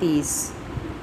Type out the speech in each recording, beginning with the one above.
30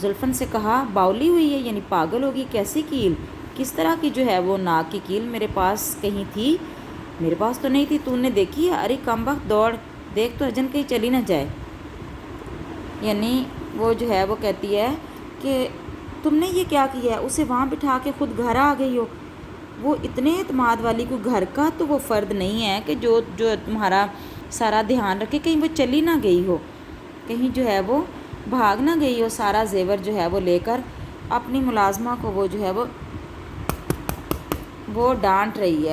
زلفن سے کہا باولی ہوئی ہے یعنی پاگل ہوگی، کیسی کیل، کس طرح کی جو ہے وہ ناک کی کیل، میرے پاس کہیں تھی؟ میرے پاس تو نہیں تھی، تو نے دیکھی ہے؟ ارے کم وقت دوڑ دیکھ تو اجن کہیں چلی نہ جائے۔ یعنی وہ جو ہے وہ کہتی ہے کہ تم نے یہ کیا کیا ہے؟ اسے وہاں بٹھا کے خود گھر آ گئی ہو۔ وہ اتنے اعتماد والی کوئی گھر کا تو وہ فرد نہیں ہے کہ جو تمہارا سارا دھیان رکھے، کہیں وہ چلی نہ گئی ہو، کہیں جو ہے وہ بھاگ نہ گئی ہو سارا زیور جو ہے وہ لے کر۔ اپنی ملازمہ کو وہ جو ہے وہ ڈانٹ رہی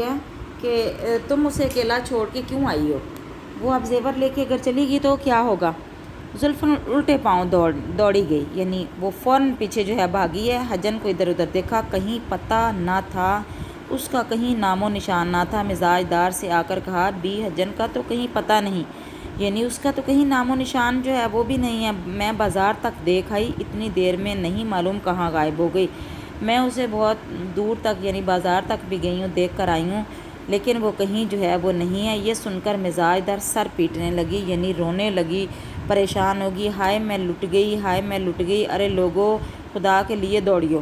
ہے کہ تم اسے اکیلا چھوڑ کے کیوں آئی ہو؟ وہ اب زیور لے کے اگر چلی گئی تو کیا ہوگا؟ زلفن الٹے پاؤں دوڑی گئی، یعنی وہ فوراً پیچھے جو ہے بھاگی ہے۔ حجن کو ادھر ادھر دیکھا، کہیں پتہ نہ تھا اس کا، کہیں نام و نشان نہ تھا۔ مزاج دار سے آ کر کہا بی حجن کا تو کہیں پتہ نہیں، یعنی اس کا تو کہیں نام و نشان جو ہے وہ بھی نہیں ہے۔ میں بازار تک دیکھ آئی، اتنی دیر میں نہیں معلوم کہاں غائب ہو گئی۔ میں اسے بہت دور تک یعنی بازار تک بھی گئی ہوں، دیکھ کر آئی ہوں، لیکن وہ کہیں جو ہے وہ نہیں ہے۔ یہ سن کر مزاج دار سر پیٹنے لگی، یعنی رونے لگی، پریشان ہوگی۔ ہائے میں لٹ گئی، ہائے میں لٹ گئی، ارے لوگو خدا کے لیے دوڑیو۔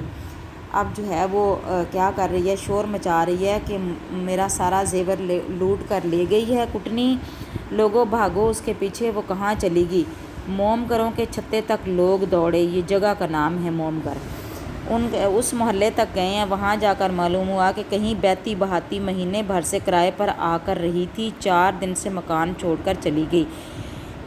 اب جو ہے وہ کیا کر رہی ہے، شور مچا رہی ہے کہ میرا سارا زیور لوٹ کر لے گئی ہے کٹنی، لوگو بھاگو اس کے پیچھے، وہ کہاں چلی گئی؟ موم گھروں کے چھتے تک لوگ دوڑے، یہ جگہ کا نام ہے موم گھر۔ اس محلے تک گئے ہیں، وہاں جا کر معلوم ہوا کہ کہیں بیتی بہاتی مہینے بھر سے کرائے پر آ کر رہی تھی، 4 دن سے مکان چھوڑ کر چلی گئی،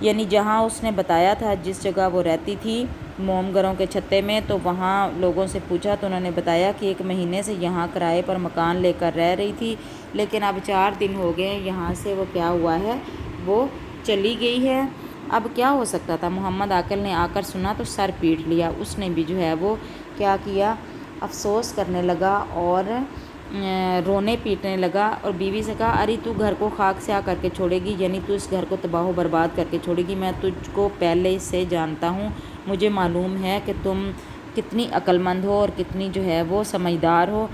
یعنی جہاں اس نے بتایا تھا جس جگہ وہ رہتی تھی موم گھروں کے چھتے میں، تو وہاں لوگوں سے پوچھا تو انہوں نے بتایا کہ 1 مہینے سے یہاں کرائے پر مکان لے کر رہ رہی تھی، لیکن اب 4 دن ہو گئے یہاں سے وہ کیا ہوا ہے، وہ چلی گئی ہے۔ اب کیا ہو سکتا تھا؟ محمد عاقل نے آ کر سنا تو سر پیٹ لیا۔ اس نے بھی جو ہے وہ کیا کیا، افسوس کرنے لگا اور رونے پیٹنے لگا، اور بیوی سے کہا ارے تو گھر کو خاک سیاہ کر کے چھوڑے گی، یعنی تو اس گھر کو تباہ و برباد کر کے چھوڑے گی۔ میں تجھ کو پہلے سے جانتا ہوں، مجھے معلوم ہے کہ تم کتنی عقل مند ہو اور کتنی جو ہے وہ سمجھدار ہو،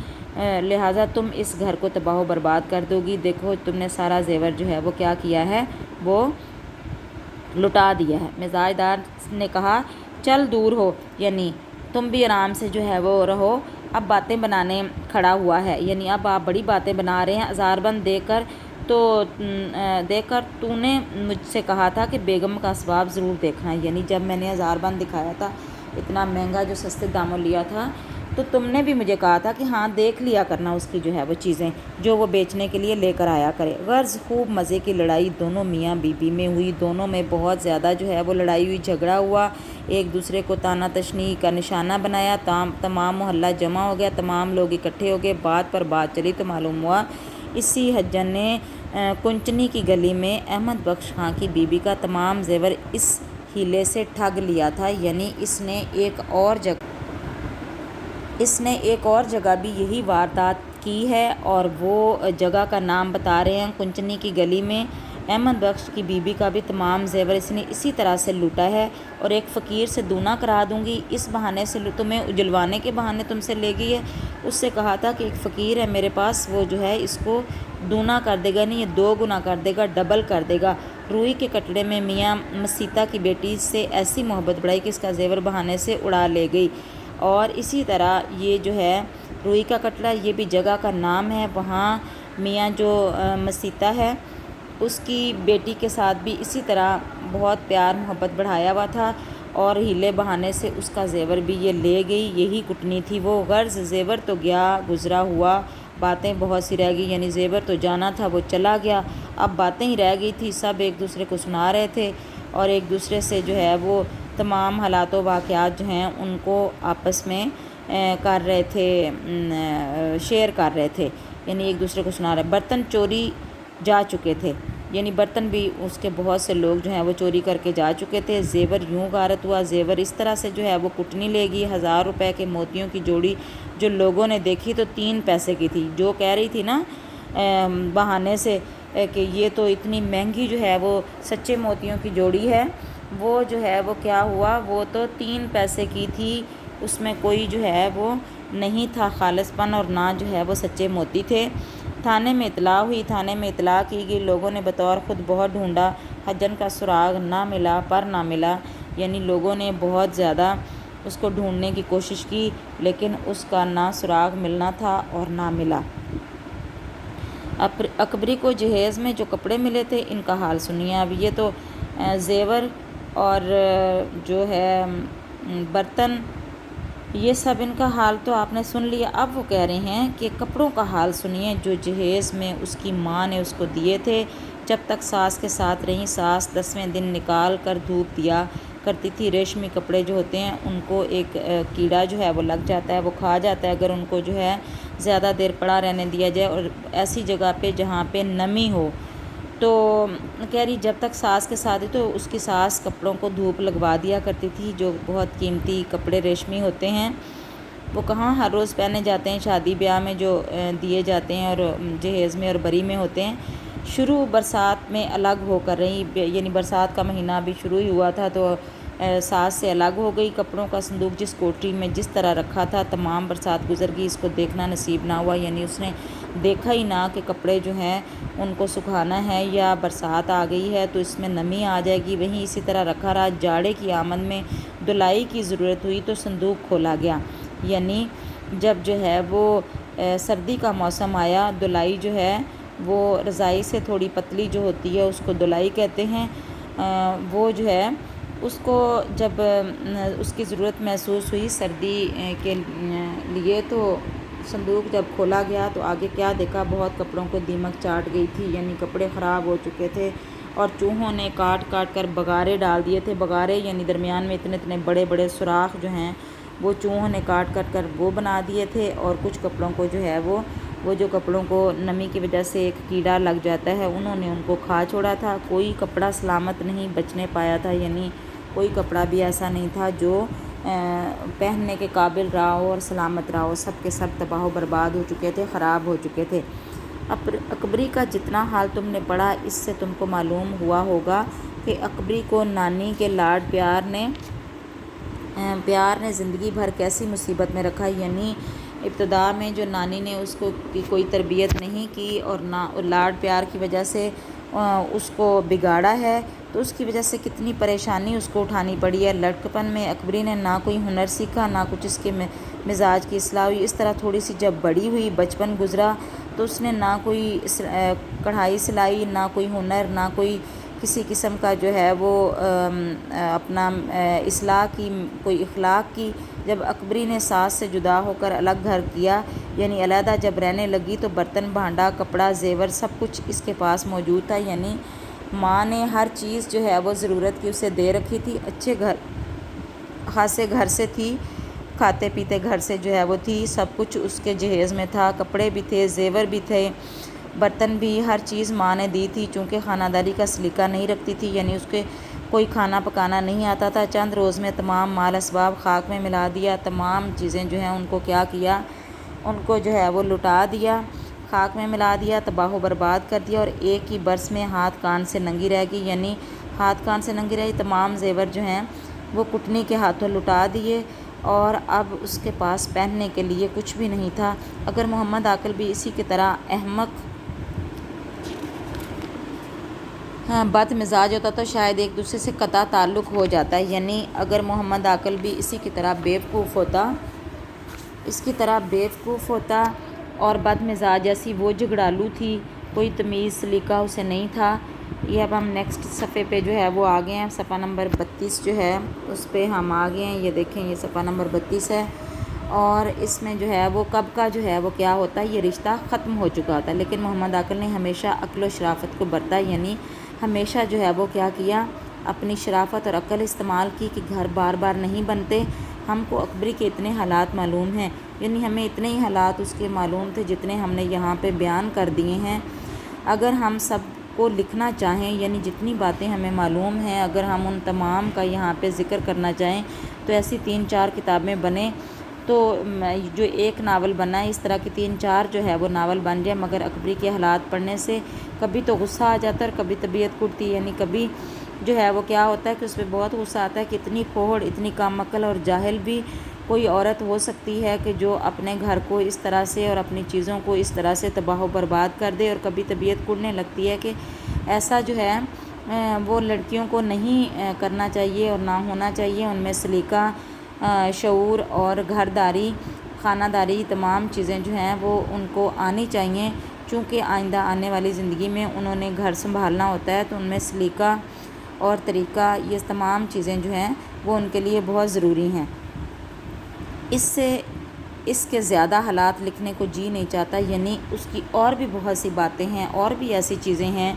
لہٰذا تم اس گھر کو تباہ و برباد کر دو گی۔ دیکھو تم نے سارا زیور جو ہے وہ کیا کیا ہے، وہ لٹا دیا ہے۔ مزاج دار نے کہا چل دور ہو، یعنی تم بھی آرام سے جو ہے وہ رہو، اب باتیں بنانے کھڑا ہوا ہے، یعنی اب آپ بڑی باتیں بنا رہے ہیں۔ ہزاربند دیکھ کر تو نے مجھ سے کہا تھا کہ بیگم کا اسباب ضرور دیکھنا ہے، یعنی جب میں نے ہزاربند دکھایا تھا، اتنا مہنگا جو سستے داموں لیا تھا، تو تم نے بھی مجھے کہا تھا کہ ہاں دیکھ لیا کرنا اس کی جو ہے وہ چیزیں جو وہ بیچنے کے لیے لے کر آیا کرے۔ غرض خوب مزے کی لڑائی دونوں میاں بیوی میں ہوئی، دونوں میں بہت زیادہ جو ہے وہ لڑائی ہوئی، جھگڑا ہوا، ایک دوسرے کو طعنہ تشنیع کا نشانہ بنایا، تمام محلہ جمع ہو گیا، تمام لوگ اکٹھے ہو گئے، بات پر بات چلی تو معلوم ہوا اسی حجن نے کنچنی کی گلی میں احمد بخش خاں کی بیوی کا تمام زیور اس ہیلے سے ٹھگ لیا تھا، یعنی اس نے ایک اور جگہ بھی یہی واردات کی ہے، اور وہ جگہ کا نام بتا رہے ہیں۔ کنچنی کی گلی میں احمد بخش کی بیوی کا بھی تمام زیور اس نے اسی طرح سے لوٹا ہے، اور ایک فقیر سے دونا کرا دوں گی، اس بہانے سے تمہیں اجلوانے کے بہانے تم سے لے گئی ہے۔ اس سے کہا تھا کہ ایک فقیر ہے میرے پاس، وہ جو ہے اس کو دونا کر دے گا، نہیں یہ 2 گنا کر دے گا، ڈبل کر دے گا۔ روئی کے کٹڑے میں میاں مسیتا کی بیٹی سے ایسی محبت بڑھائی کہ اس کا زیور بہانے سے اڑا لے گئی، اور اسی طرح یہ جو ہے روئی کا کٹڑا یہ بھی جگہ کا نام ہے، وہاں میاں جو مسیتا ہے اس کی بیٹی کے ساتھ بھی اسی طرح بہت پیار محبت بڑھایا ہوا تھا، اور ہیلے بہانے سے اس کا زیور بھی یہ لے گئی، یہی کٹنی تھی وہ۔ غرض زیور تو گیا گزرا ہوا، باتیں بہت سی رہ گئی، یعنی زیور تو جانا تھا وہ چلا گیا، اب باتیں ہی رہ گئی تھی، سب ایک دوسرے کو سنا رہے تھے، اور ایک دوسرے سے جو ہے وہ تمام حالات و واقعات جو ہیں ان کو آپس میں کر رہے تھے، شیئر کر رہے تھے، یعنی ایک دوسرے کو سنا رہے۔ برتن چوری جا چکے تھے، یعنی برتن بھی اس کے بہت سے لوگ جو ہیں وہ چوری کر کے جا چکے تھے۔ زیور یوں غارت ہوا، زیور اس طرح سے جو ہے وہ کٹنی لے گئی۔ 1000 روپے کے موتیوں کی جوڑی جو لوگوں نے دیکھی تو 3 پیسے کی تھی، جو کہہ رہی تھی نا بہانے سے کہ یہ تو اتنی مہنگی جو ہے وہ سچے موتیوں کی جوڑی ہے، وہ جو ہے وہ کیا ہوا، وہ تو 3 پیسے کی تھی، اس میں کوئی جو ہے وہ نہیں تھا خالص پن، اور نہ جو ہے وہ سچے موتی تھے۔ تھانے میں اطلاع ہوئی، تھانے میں اطلاع کی گئی، لوگوں نے بطور خود بہت ڈھونڈا، حجن کا سراغ نہ ملا پر نہ ملا، یعنی لوگوں نے بہت زیادہ اس کو ڈھونڈنے کی کوشش کی لیکن اس کا نہ سراغ ملنا تھا اور نہ ملا۔ اکبری کو جہیز میں جو کپڑے ملے تھے ان کا حال سنیے۔ اب یہ تو زیور اور جو ہے برتن، یہ سب ان کا حال تو آپ نے سن لیا۔ اب وہ کہہ رہے ہیں کہ کپڑوں کا حال سنیے جو جہیز میں اس کی ماں نے اس کو دیے تھے۔ جب تک ساس کے ساتھ رہیں، ساس 10ویں دن نکال کر دھوپ دیا کرتی تھی۔ ریشمی کپڑے جو ہوتے ہیں ان کو ایک کیڑا جو ہے وہ لگ جاتا ہے، وہ کھا جاتا ہے اگر ان کو جو ہے زیادہ دیر پڑا رہنے دیا جائے، اور ایسی جگہ پہ جہاں پہ نمی ہو۔ تو کہہ رہی جب تک ساس کے ساتھ ہی تو اس کی ساس کپڑوں کو دھوپ لگوا دیا کرتی تھی، جو بہت قیمتی کپڑے ریشمی ہوتے ہیں، وہ کہاں ہر روز پہنے جاتے ہیں، شادی بیاہ میں جو دیے جاتے ہیں اور جہیز میں اور بری میں ہوتے ہیں۔ شروع برسات میں الگ ہو کر رہی، یعنی برسات کا مہینہ ابھی شروع ہی ہوا تھا تو ساس سے الگ ہو گئی۔ کپڑوں کا صندوق جس کوٹری میں جس طرح رکھا تھا، تمام برسات گزر گئی، اس کو دیکھنا نصیب نہ ہوا، یعنی اس نے دیکھا ہی نہ کہ کپڑے جو ہیں ان کو سکھانا ہے یا برسات آ گئی ہے تو اس میں نمی آ جائے گی، وہیں اسی طرح رکھا رہا۔ جاڑے کی آمد میں دلائی کی ضرورت ہوئی تو صندوق کھولا گیا، یعنی جب جو ہے وہ سردی کا موسم آیا، دلائی جو ہے وہ رضائی سے تھوڑی پتلی جو ہوتی ہے اس کو دلائی کہتے ہیں، وہ جو ہے اس کو جب اس کی ضرورت محسوس ہوئی سردی کے لیے تو صندوق جب کھولا گیا تو آگے کیا دیکھا، بہت کپڑوں کو دیمک چاٹ گئی تھی، یعنی کپڑے خراب ہو چکے تھے اور چوہوں نے کاٹ کاٹ کر بغارے ڈال دیے تھے۔ بغارے یعنی درمیان میں اتنے اتنے بڑے بڑے سوراخ جو ہیں وہ چوہوں نے کاٹ کاٹ کر وہ بنا دیے تھے، اور کچھ کپڑوں کو جو ہے وہ جو کپڑوں کو نمی کی وجہ سے ایک کیڑا لگ جاتا ہے انہوں نے ان کو کھا چھوڑا تھا۔ کوئی کپڑا سلامت نہیں بچنے پایا تھا، یعنی کوئی کپڑا بھی ایسا نہیں تھا جو پہننے کے قابل رہا ہو اور سلامت رہا ہو، سب کے سب تباہ و برباد ہو چکے تھے، خراب ہو چکے تھے۔ اکبری کا جتنا حال تم نے پڑھا اس سے تم کو معلوم ہوا ہوگا کہ اکبری کو نانی کے لاڈ پیار نے زندگی بھر کیسی مصیبت میں رکھا، یعنی ابتدا میں جو نانی نے اس کو کوئی تربیت نہیں کی اور نہ لاڈ پیار کی وجہ سے اس کو بگاڑا ہے، تو اس کی وجہ سے کتنی پریشانی اس کو اٹھانی پڑی ہے۔ لڑکپن میں اکبری نے نہ کوئی ہنر سیکھا، نہ کچھ اس کے مزاج کی اصلاح ہوئی۔ اس طرح تھوڑی سی جب بڑی ہوئی، بچپن گزرا، تو اس نے نہ کوئی کڑھائی سلائی، نہ کوئی ہنر، نہ کوئی کسی قسم کا جو ہے وہ اپنا اصلاح کی، کوئی اخلاق کی۔ جب اکبری نے ساس سے جدا ہو کر الگ گھر کیا، یعنی علیحدہ جب رہنے لگی، تو برتن بھانڈا، کپڑا، زیور سب کچھ اس کے پاس موجود تھا، یعنی ماں نے ہر چیز جو ہے وہ ضرورت کی اسے دے رکھی تھی۔ اچھے خاصے گھر سے تھی، کھاتے پیتے گھر سے جو ہے وہ تھی، سب کچھ اس کے جہیز میں تھا، کپڑے بھی تھے، زیور بھی تھے، برتن بھی، ہر چیز ماں نے دی تھی۔ چونکہ خانہ داری کا سلیقہ نہیں رکھتی تھی، یعنی اس کے کوئی کھانا پکانا نہیں آتا تھا، چند روز میں تمام مال اسباب خاک میں ملا دیا، تمام چیزیں جو ہیں ان کو کیا کیا، ان کو جو ہے وہ لٹا دیا، خاک میں ملا دیا، تباہ و برباد کر دیا، اور ایک ہی برس میں ہاتھ کان سے ننگی رہ گئی، یعنی ہاتھ کان سے ننگی رہی، تمام زیور جو ہیں وہ کٹنی کے ہاتھوں لٹا دیے، اور اب اس کے پاس پہننے کے لیے کچھ بھی نہیں تھا۔ اگر محمد عاقل بھی اسی کی طرح احمق بد مزاج ہوتا تو شاید ایک دوسرے سے قطع تعلق ہو جاتا ہے، یعنی اگر محمد عاقل بھی اسی کی طرح بیوقوف ہوتا اور بد مزاج جیسی وہ جھگڑالو تھی، کوئی تمیز سلیقہ اسے نہیں تھا۔ یہ اب ہم نیکسٹ صفحے پہ جو ہے وہ آ گئے ہیں، صفحہ نمبر 32 جو ہے اس پہ ہم آ گئے ہیں۔ یہ دیکھیں، یہ صفحہ نمبر 32 ہے، اور اس میں جو ہے وہ کب کا جو ہے وہ کیا ہوتا ہے، یہ رشتہ ختم ہو چکا ہوتا ہے، لیکن محمد عاقل نے ہمیشہ عقل و شرافت کو برتا، یعنی ہمیشہ جو ہے وہ کیا کیا، اپنی شرافت اور عقل استعمال کی کہ گھر بار بار نہیں بنتے۔ ہم کو اکبری کے اتنے حالات معلوم ہیں، یعنی ہمیں اتنے ہی حالات اس کے معلوم تھے جتنے ہم نے یہاں پہ بیان کر دیے ہیں۔ اگر ہم سب کو لکھنا چاہیں، یعنی جتنی باتیں ہمیں معلوم ہیں، اگر ہم ان تمام کا یہاں پہ ذکر کرنا چاہیں تو ایسی 3-4 کتابیں بنیں، تو جو ایک ناول بنا ہے اس طرح کی 3-4 جو ہے وہ ناول بن جائے، مگر اکبری کے حالات پڑھنے سے کبھی تو غصہ آ جاتا ہے اور کبھی طبیعت کٹتی ہے، یعنی کبھی جو ہے وہ کیا ہوتا ہے کہ اس پہ بہت غصہ آتا ہے کہ اتنی پھوڑ، اتنی کم عقل اور جاہل بھی کوئی عورت ہو سکتی ہے کہ جو اپنے گھر کو اس طرح سے اور اپنی چیزوں کو اس طرح سے تباہ و برباد کر دے، اور کبھی طبیعت کڑنے لگتی ہے کہ ایسا جو ہے وہ لڑکیوں کو نہیں کرنا چاہیے اور نہ ہونا چاہیے۔ ان میں سلیقہ، شعور اور گھرداری، خانہ داری تمام چیزیں جو ہیں وہ ان کو آنی چاہیے، چونکہ آئندہ آنے والی زندگی میں انہوں نے گھر سنبھالنا ہوتا ہے، تو ان میں سلیقہ اور طریقہ، یہ تمام چیزیں جو ہیں وہ ان کے لیے بہت ضروری ہیں۔ اس کے زیادہ حالات لکھنے کو جی نہیں چاہتا، یعنی اس کی اور بھی بہت سی باتیں ہیں، اور بھی ایسی چیزیں ہیں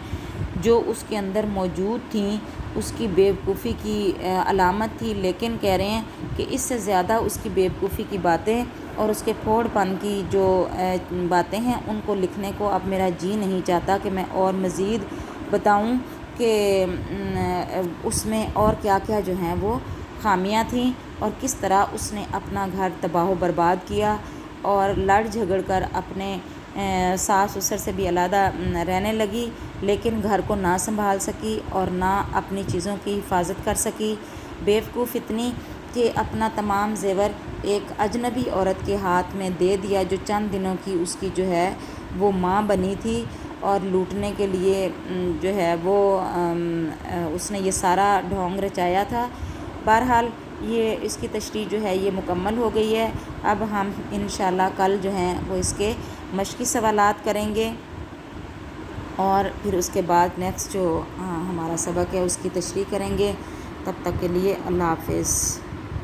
جو اس کے اندر موجود تھیں، اس کی بیوقوفی کی علامت تھی، لیکن کہہ رہے ہیں کہ اس سے زیادہ اس کی بیوقوفی کی باتیں اور اس کے پھوڑ پن کی جو باتیں ہیں ان کو لکھنے کو اب میرا جی نہیں چاہتا کہ میں اور مزید بتاؤں کہ اس میں اور کیا کیا جو ہیں وہ خامیاں تھیں، اور کس طرح اس نے اپنا گھر تباہ و برباد کیا اور لڑ جھگڑ کر اپنے ساس سسر سے بھی علیحدہ رہنے لگی، لیکن گھر کو نہ سنبھال سکی اور نہ اپنی چیزوں کی حفاظت کر سکی۔ بیوقوف اتنی کہ اپنا تمام زیور ایک اجنبی عورت کے ہاتھ میں دے دیا، جو چند دنوں کی اس کی جو ہے وہ ماں بنی تھی، اور لوٹنے کے لیے جو ہے وہ اس نے یہ سارا ڈھونگ رچایا تھا۔ بہرحال یہ اس کی تشریح جو ہے یہ مکمل ہو گئی ہے۔ اب ہم انشاءاللہ کل جو ہیں وہ اس کے مشقی سوالات کریں گے، اور پھر اس کے بعد نیکسٹ جو ہمارا سبق ہے اس کی تشریح کریں گے۔ تب تک کے لیے اللہ حافظ۔